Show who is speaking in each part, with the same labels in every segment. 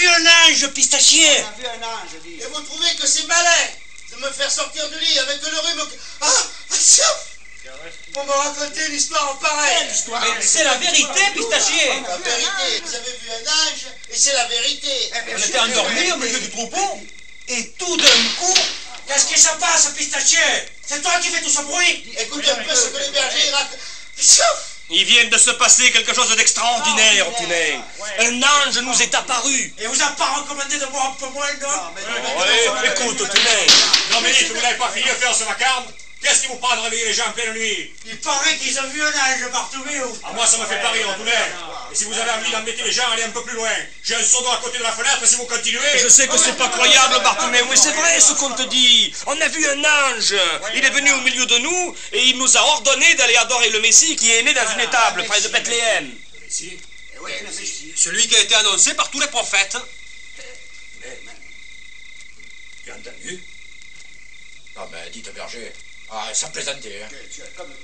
Speaker 1: vu un ange, pistachier.
Speaker 2: On a vu un ange, dis.
Speaker 3: Et vous trouvez que c'est malin de me faire sortir du lit avec le rhume tiens. On m'a raconté une histoire pareille.
Speaker 1: C'est la vérité, pistachier.
Speaker 3: La vérité, vous avez vu un ange et c'est la vérité.
Speaker 1: On était endormis au milieu du troupeau. Et tout d'un coup... Qu'est-ce qui se passe, pistachier? C'est toi qui fais tout ce bruit.
Speaker 3: Écoute un peu ce que les bergers racontent.
Speaker 1: Il vient de se passer quelque chose d'extraordinaire, Tounet. Un ange nous est apparu. Et vous a pas recommandé de boire un peu moins, non? Allez, écoute, Tounet.
Speaker 4: Non, mais dites, vous n'avez pas fini de faire ce vacarme? Qu'est-ce qui vous prend de réveiller les gens en pleine nuit?
Speaker 1: Il paraît qu'ils ont vu un ange partout.
Speaker 4: Ah, moi, ça me fait pas rire, Tounet. Et si vous avez envie d'embêter les gens, allez un peu plus loin. J'ai un seau d'eau à côté de la fenêtre, si vous continuez...
Speaker 1: Je sais que c'est pas croyable, Barthomé, mais c'est vrai ce qu'on te dit. On a vu un ange. Il est venu au milieu de nous et il nous a ordonné d'aller adorer le Messie qui est né dans une étable près de Bethléem.
Speaker 4: Le Messie?
Speaker 2: Oui, le Messie.
Speaker 1: Celui qui a été annoncé par tous les prophètes.
Speaker 4: Tu as entendu? Ah ben, dites, berger. Ah, ça plaisantait, hein.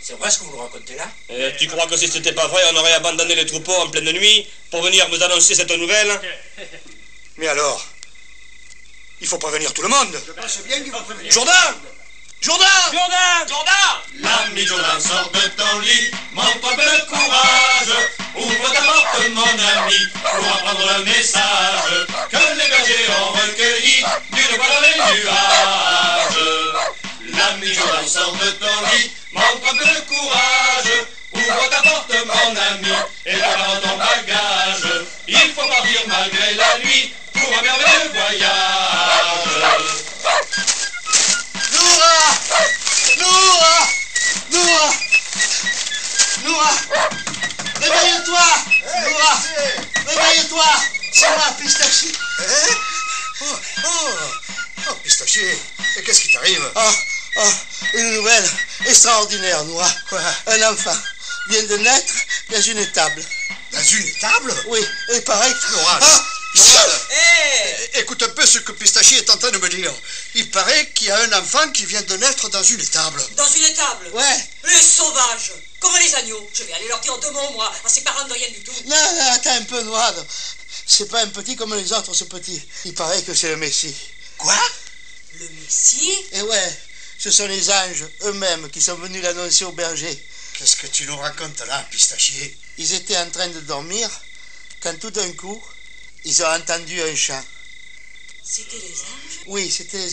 Speaker 4: C'est vrai ce que vous nous racontez là?
Speaker 1: Tu crois que si c'était pas vrai, on aurait abandonné les troupeaux en pleine nuit pour venir nous annoncer cette nouvelle?
Speaker 5: Mais alors, il faut prévenir tout le monde.
Speaker 2: Je pense bien qu'il faut prévenir.
Speaker 5: Jourdain! Jourdain!
Speaker 1: Jourdain!
Speaker 6: L'ami Jourdain, sort de ton lit, montre un peu de courage. Ouvre ta porte, mon ami, pour apprendre le message que les bergers ont recueilli d'une voix dans les nuages. L'ami Jourdain, sort de ton lit, montre un peu de courage. Ouvre ta porte, mon ami, et prépare ton bagage. Il faut partir malgré la nuit pour un merveilleux voyage.
Speaker 3: Noura, réveille-toi. Noura, réveille-toi. C'est moi, pistachier.
Speaker 5: Oh, pistachier, et qu'est-ce qui t'arrive?
Speaker 3: Une nouvelle extraordinaire, Noura. Un enfant vient de naître dans une étable.
Speaker 5: Dans une étable?
Speaker 3: Oui, et pareil.
Speaker 5: Nourad, écoute un peu ce que Pistachier est en train de me dire. Il paraît qu'il y a un enfant qui vient de naître dans une étable.
Speaker 7: Dans une étable?
Speaker 3: Ouais.
Speaker 7: Les sauvages, comme les agneaux. Je vais aller leur dire deux mots, moi, à ces parents de rien du tout.
Speaker 3: Non, attends un peu, Nourad. C'est pas un petit comme les autres, ce petit. Il paraît que c'est le Messie.
Speaker 5: Quoi?
Speaker 7: Le Messie?
Speaker 3: Et ouais, ce sont les anges eux-mêmes qui sont venus l'annoncer au berger.
Speaker 5: Qu'est-ce que tu nous racontes là, Pistachier?
Speaker 3: Ils étaient en train de dormir quand tout d'un coup, ils ont entendu un chant.
Speaker 7: C'était les anges?
Speaker 3: Oui, c'était les...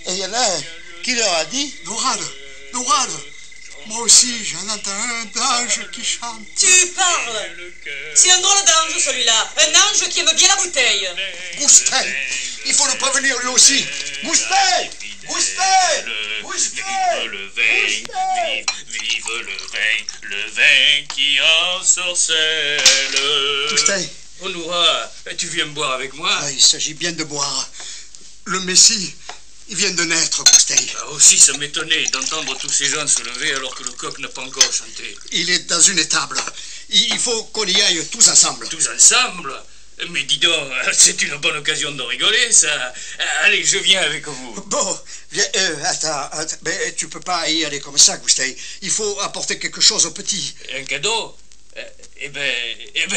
Speaker 3: Et il y en a un qui leur a dit...
Speaker 5: Nourad, moi aussi j'en entends un d'ange qui chante.
Speaker 7: Tu parles! C'est un drôle d'ange, celui-là. Un ange qui aime bien la bouteille.
Speaker 5: Goustin, il faut le prévenir lui aussi. Goustin!
Speaker 6: Vive le vin, vive le vin qui ensorcelle.
Speaker 5: Goustin.
Speaker 1: Oh, Noura, tu viens boire avec moi?
Speaker 5: Il s'agit bien de boire. Le Messie, il vient de naître, Goustin.
Speaker 6: Ah, aussi, ça m'étonnait d'entendre tous ces gens se lever alors que le coq n'a pas encore chanté.
Speaker 5: Il est dans une étable. Il faut qu'on y aille tous ensemble.
Speaker 6: Tous ensemble? Mais dis donc, c'est une bonne occasion de rigoler, ça. Allez, je viens avec vous.
Speaker 5: Bon, viens, attends, mais tu peux pas y aller comme ça, Goustin. Il faut apporter quelque chose au petit.
Speaker 6: Un cadeau? Eh ben,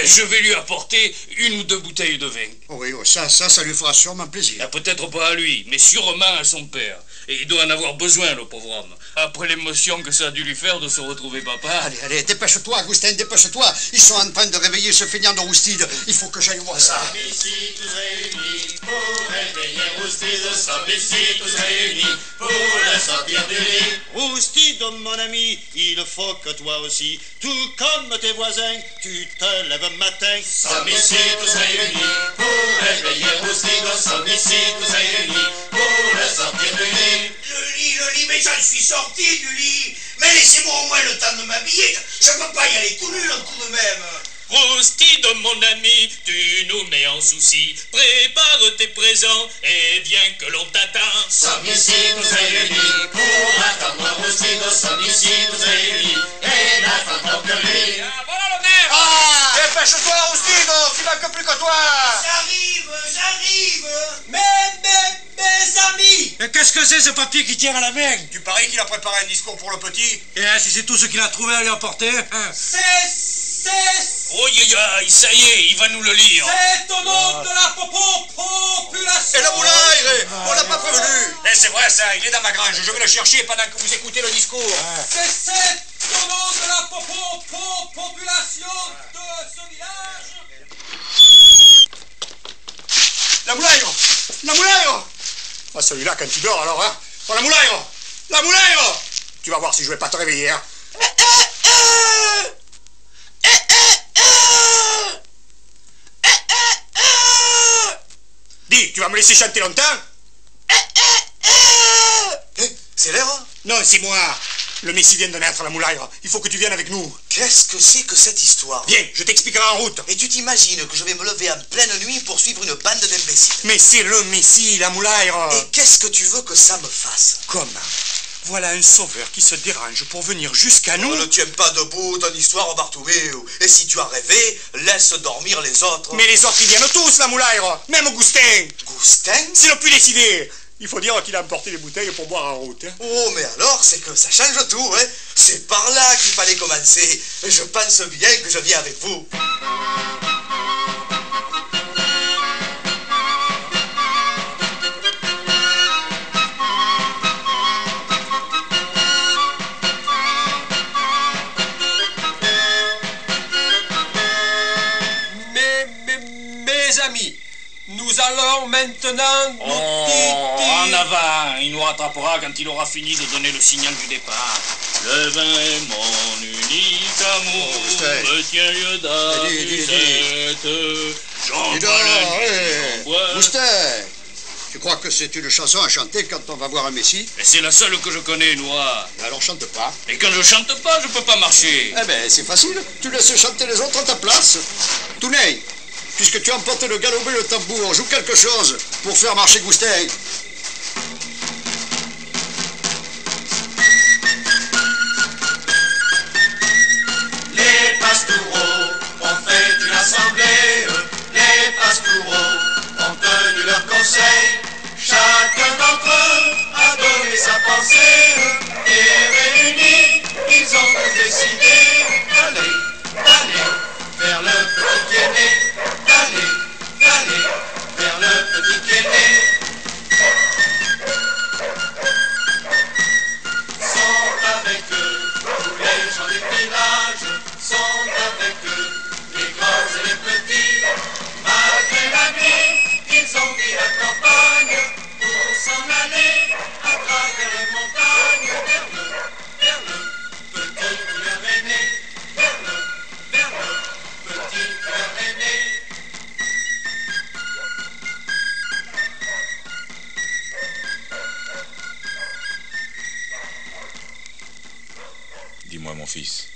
Speaker 6: je vais lui apporter une ou deux bouteilles de vin.
Speaker 5: Oui, ça lui fera sûrement plaisir.
Speaker 6: Ah, peut-être pas à lui, mais sûrement à son père. Et il doit en avoir besoin, le pauvre homme. Après l'émotion que ça a dû lui faire de se retrouver papa.
Speaker 5: Allez, dépêche-toi, Goustin, dépêche-toi. Ils sont en train de réveiller ce feignant de Roustide. Il faut que j'aille voir ça.
Speaker 6: Sommes ici tous réunis pour réveiller Roustide. Sommes ici tous réunis pour le sortir du lit.
Speaker 8: Roustide, mon ami, il faut que toi aussi, tout comme tes voisins, tu te lèves matin.
Speaker 6: Sommes ici tous réunis pour réveiller Roustide. Sommes ici tous réunis pour le sortir du lit.
Speaker 1: Le lit, mais j'en suis sorti du lit. Mais laissez-moi au moins le temps de m'habiller. Je ne peux pas y aller tout nu d'un coup de même.
Speaker 6: Roustide, mon ami, tu nous mets en souci. Prépare tes présents et viens que l'on t'attend. Sommes ici tous réunis pour attendre Roustide. Sommes ici tous réunis et n'attendons que lui. Voilà le maire.
Speaker 5: Dépêche-toi, Roustide, il n'y a que plus que toi.
Speaker 1: J'arrive.
Speaker 7: Mes amis!
Speaker 1: Mais qu'est-ce que c'est ce papier qui tient à la main?
Speaker 5: Tu paries qu'il a préparé un discours pour le petit?
Speaker 1: Et si c'est tout ce qu'il a trouvé à lui apporter, hein?
Speaker 7: C'est
Speaker 1: ça y est, il va nous le lire.
Speaker 3: C'est au nom de la population.
Speaker 5: Et la moulaille, on l'a pas prévenu.
Speaker 1: Eh, c'est vrai ça, il est dans ma grange. Je vais le chercher pendant que vous écoutez le discours.
Speaker 3: C'est au nom de la population de ce village.
Speaker 5: La moulaille. Ah, celui-là, quand tu dors, alors, hein. Oh, la moulaille. Tu vas voir si je vais pas te réveiller, hein. Dis, tu vas me laisser chanter longtemps?
Speaker 3: C'est l'heure, hein?
Speaker 5: Non, c'est moi. Le Messie vient de naître, la moulaille. Il faut que tu viennes avec nous.
Speaker 3: Qu'est-ce que c'est que cette histoire?
Speaker 5: Viens, je t'expliquerai en route.
Speaker 3: Et tu t'imagines que je vais me lever en pleine nuit pour suivre une bande d'imbéciles?
Speaker 5: Mais c'est le Messie, la moulaille.
Speaker 3: Et qu'est-ce que tu veux que ça me fasse?
Speaker 5: Comment? Voilà un sauveur qui se dérange pour venir jusqu'à nous.
Speaker 3: Ne tiens pas debout ton histoire, Bartholoméo. Et si tu as rêvé, laisse dormir les autres.
Speaker 5: Mais les autres, ils viennent tous, la moulaille. Même Augustin.
Speaker 3: Augustin?
Speaker 5: C'est le plus décidé. Il faut dire qu'il a emporté les bouteilles pour boire en route.
Speaker 3: Oh, mais alors, c'est que ça change tout, hein. C'est par là qu'il fallait commencer. Je pense bien que je viens avec vous.
Speaker 1: Mes amis, nous allons maintenant nous
Speaker 9: en avant, il nous rattrapera quand il aura fini de donner le signal du départ. Le vin est mon unique amour, me tient lieu d'Amusette, j'en bois.
Speaker 5: Moustin, tu crois que c'est une chanson à chanter quand on va voir un Messie?
Speaker 9: Et c'est la seule que je connais, Noah.
Speaker 5: Alors chante pas.
Speaker 9: Et quand je chante pas, je peux pas marcher.
Speaker 5: Eh ben, c'est facile. Tu laisses chanter les autres à ta place. Tounet, puisque tu emportes le galopé et le tambour, joue quelque chose pour faire marcher Goustin.
Speaker 6: Les pastoureaux ont fait une assemblée. Les pastoureaux ont tenu leur conseil. Chacun d'entre eux a donné sa pensée. Et réunis, ils ont tous décidé d'aller vers le petit qui est né. D'aller vers le petit qui est né. Sont avec eux tous les gens du village, sont avec eux les grands et les petits. Malgré la nuit, ils ont pris la campagne pour s'en aller à travers les montagnes vers le petit qui leur est né. Vers le petit qui leur est né.
Speaker 10: Dis-moi, mon fils,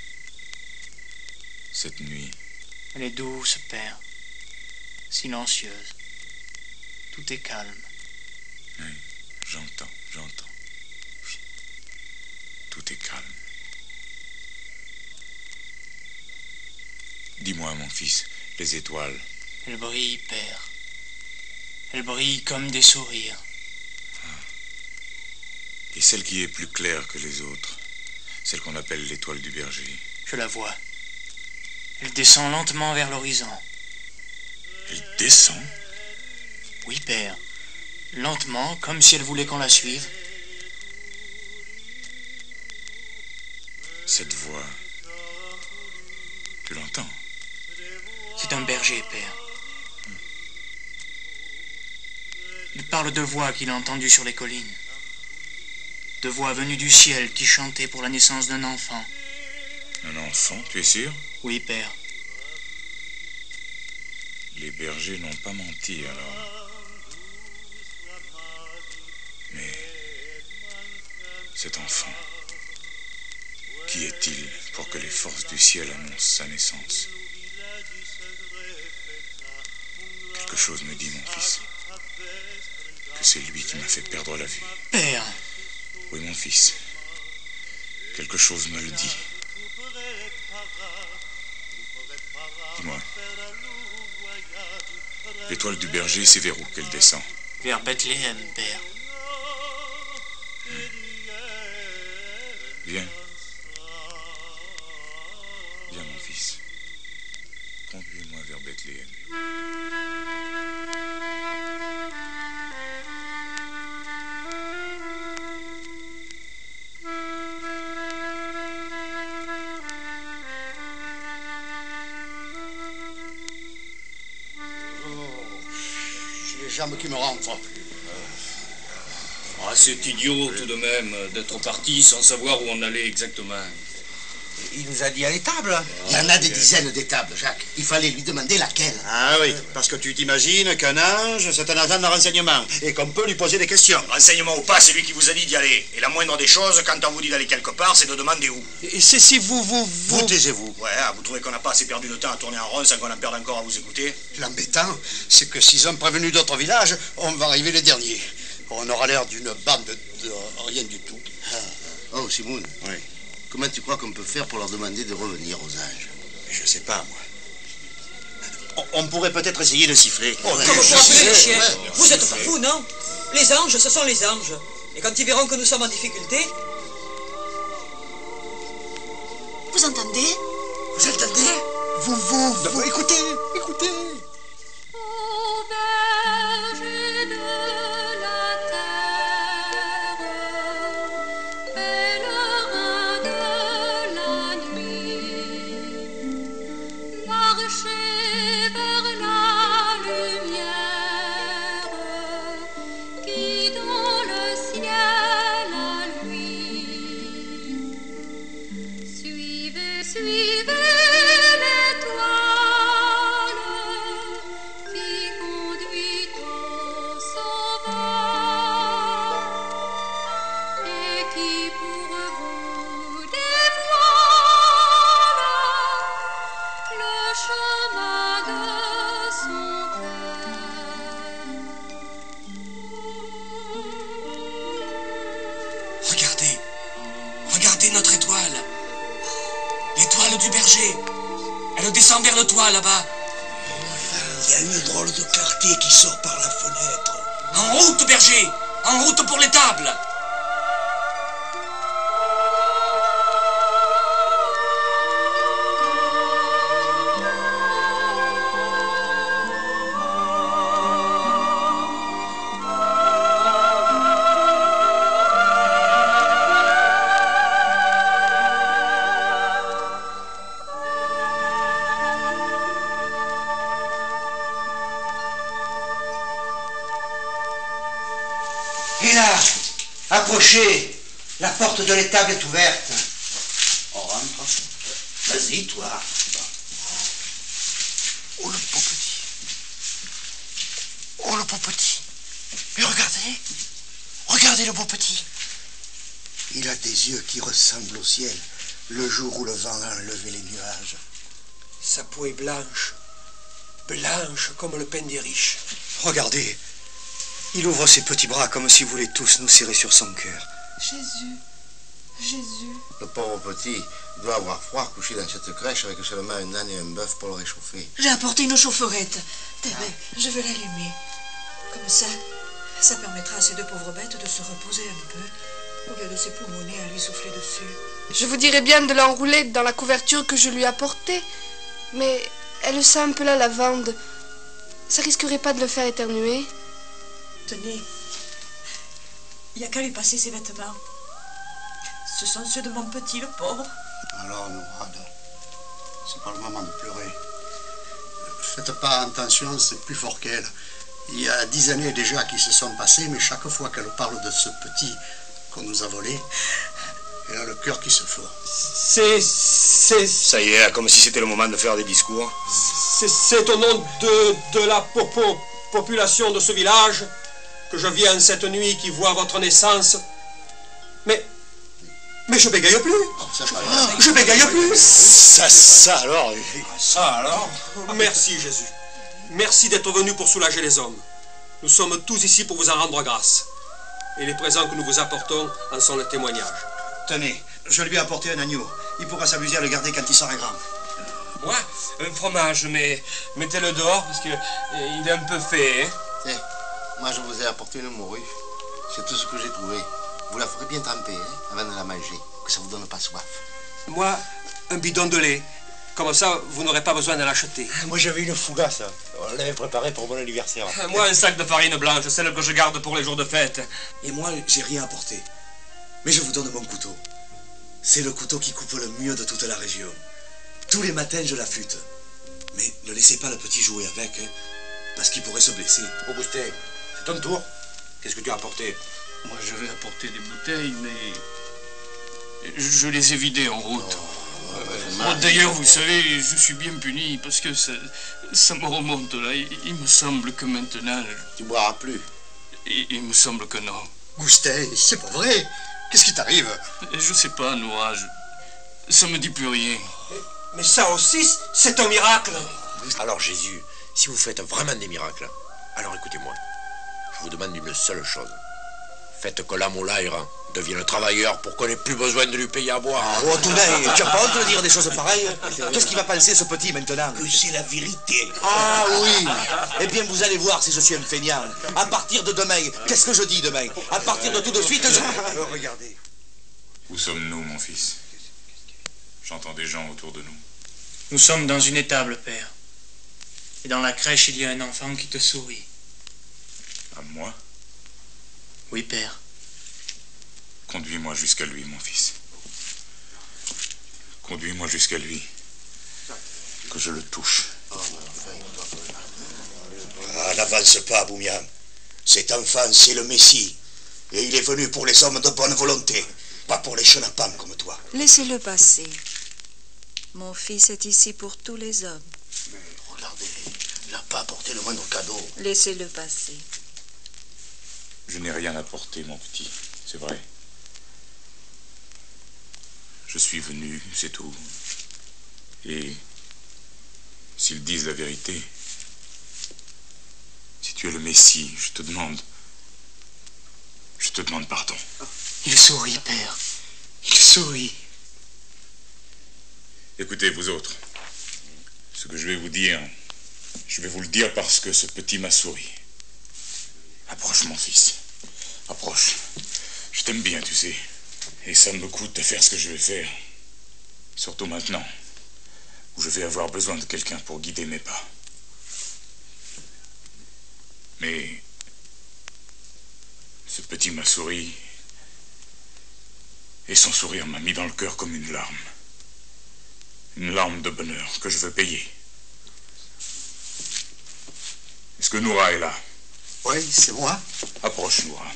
Speaker 10: cette nuit...
Speaker 11: Elle est douce, père. Silencieuse. Tout est calme.
Speaker 10: Oui, j'entends. Oui. Tout est calme. Dis-moi, mon fils, les étoiles...
Speaker 11: Elles brillent, père. Elles brillent comme des sourires.
Speaker 10: Et celle qui est plus claire que les autres, celle qu'on appelle l'étoile du berger.
Speaker 11: Je la vois. Elle descend lentement vers l'horizon.
Speaker 10: Elle descend?
Speaker 11: Oui, père. Lentement, comme si elle voulait qu'on la suive.
Speaker 10: Cette voix... Tu l'entends?
Speaker 11: C'est un berger, père. Il parle de voix qu'il a entendues sur les collines. De voix venues du ciel qui chantaient pour la naissance d'un enfant.
Speaker 10: Un enfant, tu es sûr?
Speaker 11: Oui, père.
Speaker 10: Les bergers n'ont pas menti, alors. Mais... cet enfant... Qui est-il pour que les forces du ciel annoncent sa naissance? Quelque chose me dit, mon fils, que c'est lui qui m'a fait perdre la vue.
Speaker 11: Père!
Speaker 10: Oui, mon fils. Quelque chose me le dit. Dis-moi. L'étoile du berger, c'est vers où qu'elle descend?
Speaker 11: Vers Bethléem, père.
Speaker 10: Viens. Viens, mon fils. Bethléem.
Speaker 5: J'ai les jambes qui me rentrent.
Speaker 9: Ah, c'est idiot tout de même d'être parti sans savoir où on allait exactement.
Speaker 3: Il nous a dit à l'étable.
Speaker 8: Il y en a des dizaines d'étables, Jacques. Il fallait lui demander laquelle.
Speaker 5: Ah oui, parce que tu t'imagines qu'un ange, c'est un agent de renseignement, et qu'on peut lui poser des questions.
Speaker 12: Renseignement ou pas, c'est lui qui vous a dit d'y aller. Et la moindre des choses, quand on vous dit d'aller quelque part, c'est de demander où.
Speaker 5: Et c'est si vous taisez-vous.
Speaker 12: Ouais, vous trouvez qu'on n'a pas assez perdu de temps à tourner en rond sans qu'on en perde encore à vous écouter?
Speaker 5: L'embêtant, c'est que s'ils ont prévenu d'autres villages, on va arriver les derniers. On aura l'air d'une bande de rien du tout.
Speaker 8: Oh, Simone.
Speaker 5: Oui.
Speaker 8: Comment tu crois qu'on peut faire pour leur demander de revenir aux anges?
Speaker 5: Je sais pas, moi. On pourrait peut-être essayer de siffler.
Speaker 7: Comme pour appeler les chiens. Vous êtes pas fous, non? Les anges, ce sont les anges. Et quand ils verront que nous sommes en difficulté...
Speaker 13: Vous entendez?
Speaker 7: Vous entendez?
Speaker 5: Vous. Écoutez.
Speaker 1: Regardez notre étoile. L'étoile du berger. Elle descend vers le toit, là-bas.
Speaker 3: Il y a une drôle de clarté qui sort par la fenêtre.
Speaker 1: En route, berger. En route pour l'étable.
Speaker 3: Et là, approchez. La porte de l'étable est ouverte. On rentre. Vas-y, toi.
Speaker 5: Oh, le beau petit. Oh, le beau petit. Mais regardez. Regardez le beau petit.
Speaker 8: Il a des yeux qui ressemblent au ciel, le jour où le vent a enlevé les nuages.
Speaker 5: Sa peau est blanche. Blanche comme le pain des riches. Regardez. Il ouvre ses petits bras comme s'il voulait tous nous serrer sur son cœur.
Speaker 13: Jésus.
Speaker 8: Le pauvre petit doit avoir froid couché dans cette crèche avec seulement un âne et un bœuf pour le réchauffer.
Speaker 13: J'ai apporté une chaufferette. Je vais l'allumer. Comme ça permettra à ces deux pauvres bêtes de se reposer un peu, au lieu de s'époumoner à lui souffler dessus.
Speaker 14: Je vous dirais bien de l'enrouler dans la couverture que je lui ai apportée, mais elle sent un peu la lavande. Ça risquerait pas de le faire éternuer?
Speaker 13: Tenez, il n'y a qu'à lui passer ses vêtements. Ce sont ceux de mon petit, le pauvre.
Speaker 5: Alors, Nourad, c'est pas le moment de pleurer. Faites pas attention, c'est plus fort qu'elle. Il y a 10 années déjà qui se sont passées, mais chaque fois qu'elle parle de ce petit qu'on nous a volé, elle a le cœur qui se fend.
Speaker 12: Ça y est, comme si c'était le moment de faire des discours.
Speaker 15: C'est au nom de la population de ce village que je viens cette nuit qui voit votre naissance. Mais je bégaye plus. Je bégaye plus.
Speaker 5: Ça alors.
Speaker 15: Merci, Jésus. Merci d'être venu pour soulager les hommes. Nous sommes tous ici pour vous en rendre grâce. Et les présents que nous vous apportons en sont le témoignage.
Speaker 5: Tenez, je lui ai apporté un agneau. Il pourra s'amuser à le garder quand il sera grand.
Speaker 1: Moi, un fromage, mais mettez-le dehors parce que il est un peu fait, hein.
Speaker 8: Tiens, moi je vous ai apporté une morue. C'est tout ce que j'ai trouvé. Vous la ferez bien tremper, hein, avant de la manger, que ça vous donne pas soif.
Speaker 15: Moi, un bidon de lait. Comme ça, vous n'aurez pas besoin de l'acheter.
Speaker 16: Moi, j'avais une fougasse. On l'avait préparée pour mon anniversaire.
Speaker 1: Moi, un sac de farine blanche, celle que je garde pour les jours de fête.
Speaker 17: Et moi, j'ai rien apporté. Mais je vous donne mon couteau. C'est le couteau qui coupe le mieux de toute la région. Tous les matins, je l'affûte. Mais ne laissez pas le petit jouer avec, hein, parce qu'il pourrait se blesser.
Speaker 4: Augustin, c'est ton tour. Qu'est-ce que tu as apporté?
Speaker 9: Moi, j'avais apporté des bouteilles, mais je les ai vidées en route. D'ailleurs, vous savez, je suis bien puni parce que ça me remonte là. Il me semble que maintenant...
Speaker 16: Tu boiras plus.
Speaker 9: Il me semble que non.
Speaker 5: Augustin, c'est pas vrai. Qu'est-ce qui t'arrive?
Speaker 9: Je sais pas, Noah. Ça me dit plus rien.
Speaker 15: Mais ça aussi, c'est un miracle.
Speaker 4: Alors, Jésus, si vous faites vraiment des miracles, alors écoutez-moi. Je vous demande une seule chose. Faites que l'Amolaïre devienne travailleur pour qu'on n'ait plus besoin de lui payer à boire.
Speaker 17: Oh, tout de même, tu as pas honte de dire des choses pareilles? Qu'est-ce qu'il va penser, ce petit, maintenant?
Speaker 3: Que c'est la vérité.
Speaker 17: Ah oui. Eh bien, vous allez voir si je suis un feignant. À partir de demain, qu'est-ce que je dis demain? À partir de tout de suite, je...
Speaker 16: Regardez.
Speaker 10: Où sommes-nous, mon fils? J'entends des gens autour de nous.
Speaker 11: Nous sommes dans une étable, père. Et dans la crèche, il y a un enfant qui te sourit.
Speaker 10: À moi?
Speaker 11: Oui, père.
Speaker 10: Conduis-moi jusqu'à lui, mon fils. Conduis-moi jusqu'à lui. Que je le touche.
Speaker 3: Ah, n'avance pas, Boumian. Cet enfant, c'est le Messie. Et il est venu pour les hommes de bonne volonté, pas pour les chenapans comme toi.
Speaker 13: Laissez-le passer. Mon fils est ici pour tous les hommes.
Speaker 3: Mais regardez, il n'a pas apporté le moindre cadeau.
Speaker 13: Laissez-le passer.
Speaker 10: Je n'ai rien apporté, mon petit, c'est vrai. Je suis venu, c'est tout. Et s'ils disent la vérité, si tu es le Messie, je te demande pardon.
Speaker 11: Il sourit, père. Il sourit.
Speaker 10: Écoutez, vous autres, ce que je vais vous dire, je vais vous le dire parce que ce petit m'a souri. Approche, mon fils. Approche. Je t'aime bien, tu sais. Et ça me coûte de faire ce que je vais faire. Surtout maintenant, où je vais avoir besoin de quelqu'un pour guider mes pas. Mais ce petit m'a souri, et son sourire m'a mis dans le cœur comme une larme. Une larme de bonheur que je veux payer. Est-ce que Noura est là?
Speaker 5: Oui, c'est moi.
Speaker 10: Approche, Noura.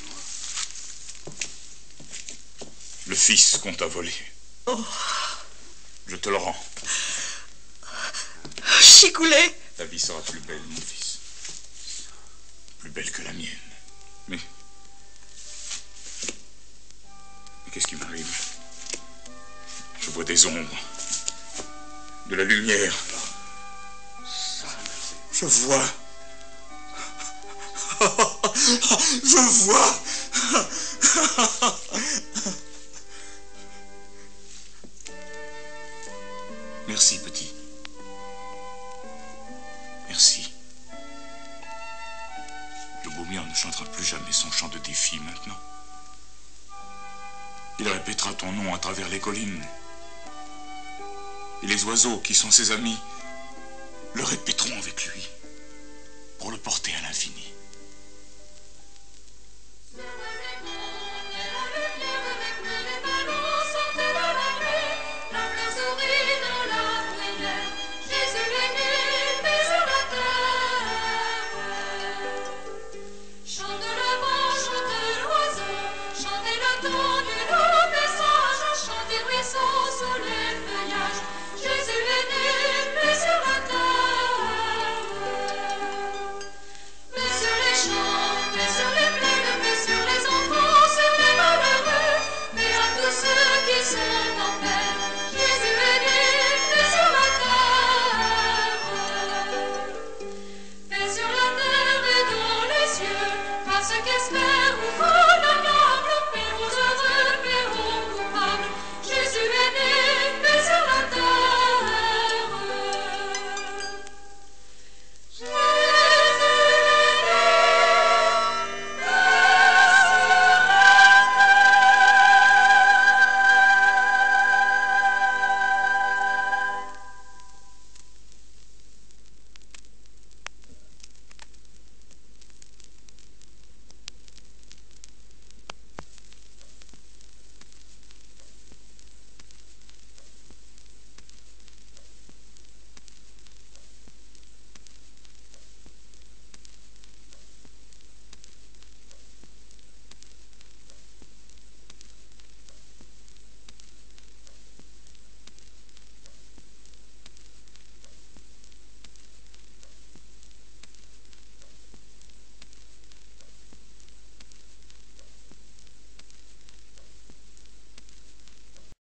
Speaker 10: Le fils qu'on t'a volé.
Speaker 13: Oh.
Speaker 10: Je te le rends.
Speaker 13: Chicoulé.
Speaker 10: Ta vie sera plus belle, mon fils. Plus belle que la mienne. Mais qu'est-ce qui m'arrive? Je vois des ombres. De la lumière. Je vois. Je vois. Merci, petit. Merci. Le Boumian ne chantera plus jamais son chant de défi maintenant. Il répétera ton nom à travers les collines. Et les oiseaux qui sont ses amis le répéteront avec lui pour le porter à l'infini.